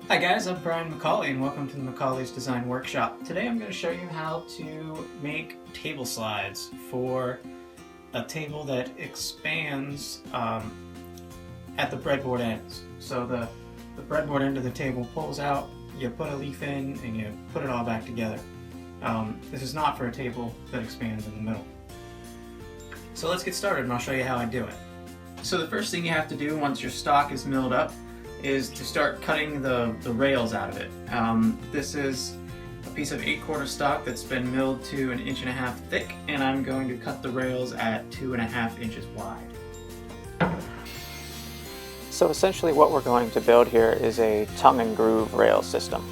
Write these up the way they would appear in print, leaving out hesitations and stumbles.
Hi guys, I'm Brian McCauley and welcome to the McCauley's Design Workshop. Today I'm going to show you how to make table slides for a table that expands at the breadboard ends. So the breadboard end of the table pulls out, you put a leaf in, and you put it all back together. This is not for a table that expands in the middle. So let's get started and I'll show you how I do it. So the first thing you have to do once your stock is milled up is to start cutting the rails out of it. This is a piece of 8/4 stock that's been milled to 1.5 inches thick, and I'm going to cut the rails at 2.5 inches wide. So essentially what we're going to build here is a tongue and groove rail system.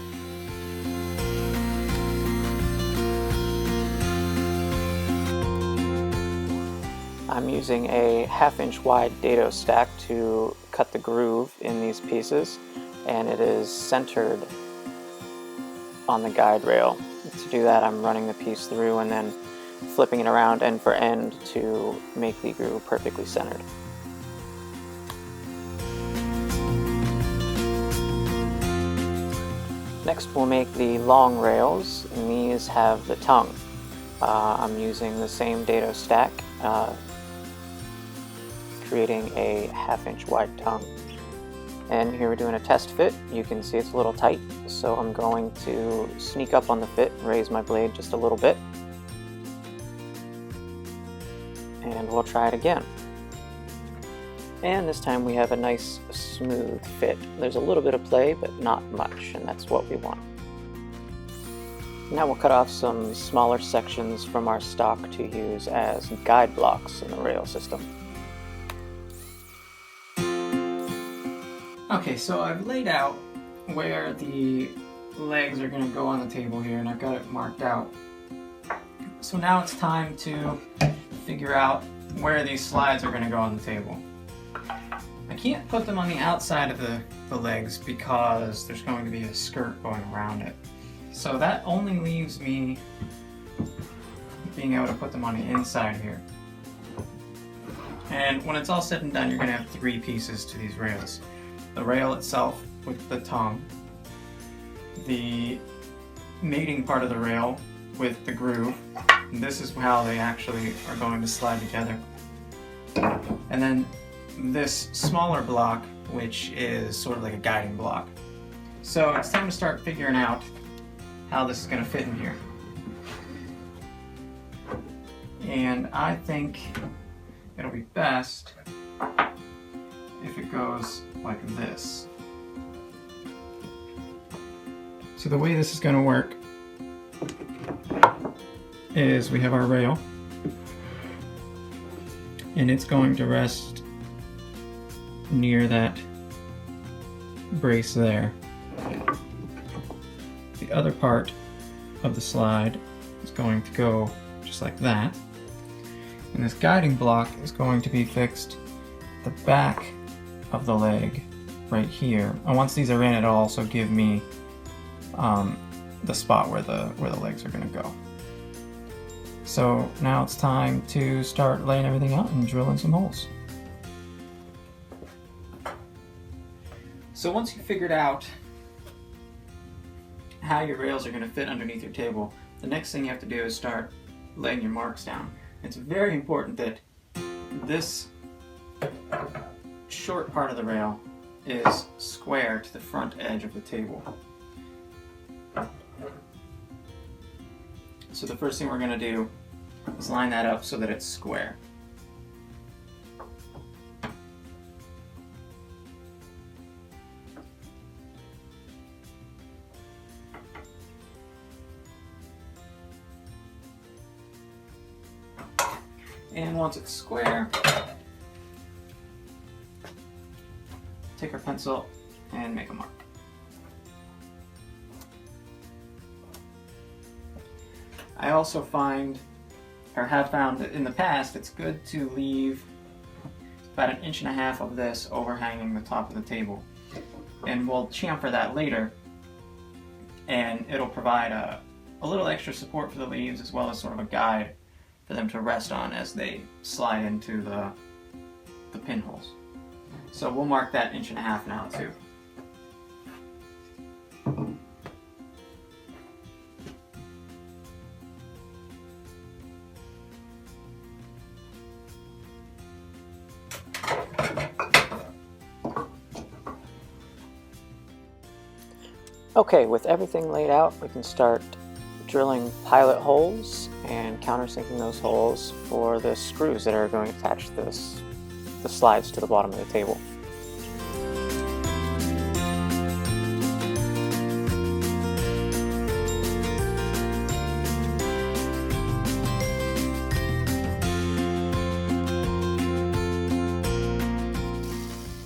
I'm using a 1/2 inch wide dado stack to cut the groove in these pieces, and it is centered on the guide rail. To do that, I'm running the piece through and then flipping it around end for end to make the groove perfectly centered. Next we'll make the long rails, and these have the tongue. I'm using the same dado stack, creating a 1/2 inch wide tongue. And here we're doing a test fit. You can see it's a little tight, so I'm going to sneak up on the fit and raise my blade just a little bit. And we'll try it again. And this time we have a nice smooth fit. There's a little bit of play, but not much, and that's what we want. Now we'll cut off some smaller sections from our stock to use as guide blocks in the rail system. Okay, so I've laid out where the legs are going to go on the table here, and I've got it marked out. So now it's time to figure out where these slides are going to go on the table. I can't put them on the outside of the legs because there's going to be a skirt going around it. So that only leaves me being able to put them on the inside here. And when it's all said and done, you're going to have 3 pieces to these rails. The rail itself with the tongue, the mating part of the rail with the groove, and this is how they actually are going to slide together. And then this smaller block, which is sort of like a guiding block. So it's time to start figuring out how this is going to fit in here. And I think it'll be best if it goes like this. So the way this is going to work is we have our rail, and it's going to rest near that brace there. The other part of the slide is going to go just like that, and this guiding block is going to be fixed at the back of the leg right here. And once these are in, it'll also give me the spot where the legs are going to go. So now it's time to start laying everything out and drilling some holes. So once you've figured out how your rails are going to fit underneath your table, the next thing you have to do is start laying your marks down. It's very important that this short part of the rail is square to the front edge of the table. So the first thing we're going to do is line that up so that it's square. And once it's square, take our pencil and make a mark. I also find, or have found that in the past, it's good to leave about 1.5 inches of this overhanging the top of the table. And we'll chamfer that later, and it'll provide a little extra support for the leaves as well as sort of a guide for them to rest on as they slide into the pinholes. So we'll mark that 1.5 inches now too. Okay, with everything laid out, we can start drilling pilot holes and countersinking those holes for the screws that are going to attach the slides to the bottom of the table.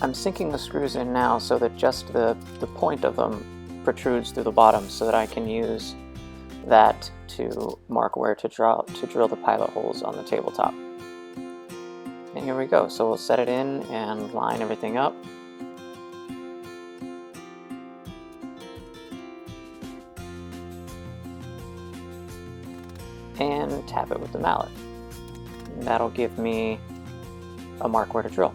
I'm sinking the screws in now so that just the point of them protrudes through the bottom, so that I can use that to mark where to drill the pilot holes on the tabletop. And here we go. So we'll set it in and line everything up. And tap it with the mallet. And that'll give me a mark where to drill.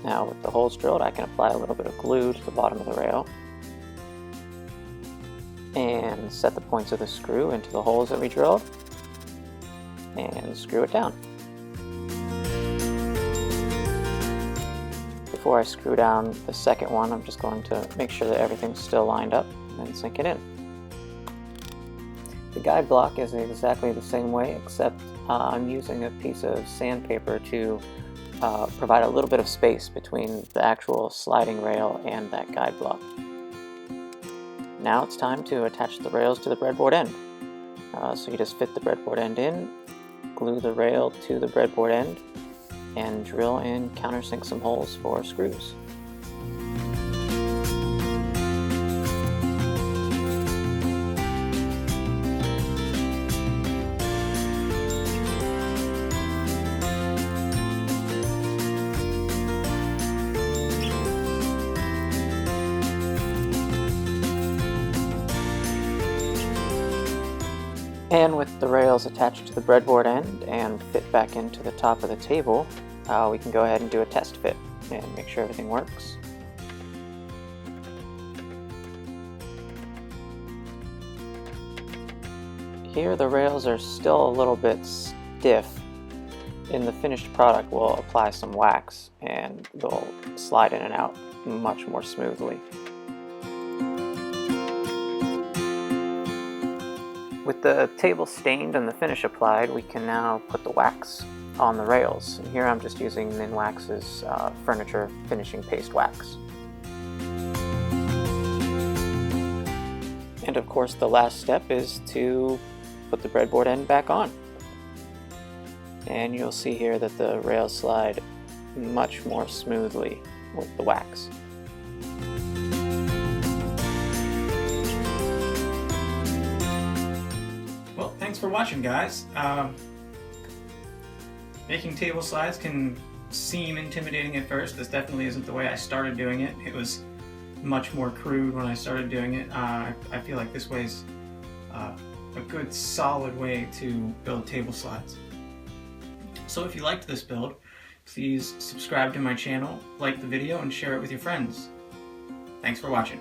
Now with the holes drilled, I can apply a little bit of glue to the bottom of the rail and set the points of the screw into the holes that we drilled and screw it down. Before I screw down the second one, I'm just going to make sure that everything's still lined up and sink it in. The guide block is exactly the same way, except I'm using a piece of sandpaper to provide a little bit of space between the actual sliding rail and that guide block. Now it's time to attach the rails to the breadboard end. So you just fit the breadboard end in, glue the rail to the breadboard end, and drill and countersink some holes for screws. And with the rails attached to the breadboard end and fit back into the top of the table, we can go ahead and do a test fit and make sure everything works. Here the rails are still a little bit stiff. In the finished product we'll apply some wax and they'll slide in and out much more smoothly. With the table stained and the finish applied, we can now put the wax on the rails. And here I'm just using Minwax's furniture finishing paste wax. And of course the last step is to put the breadboard end back on. And you'll see here that the rails slide much more smoothly with the wax. Well, thanks for watching, guys. Making table slides can seem intimidating at first. This definitely isn't the way I started doing it. It was much more crude when I started doing it. I feel like this way's a good solid way to build table slides. So if you liked this build, please subscribe to my channel, like the video, and share it with your friends. Thanks for watching.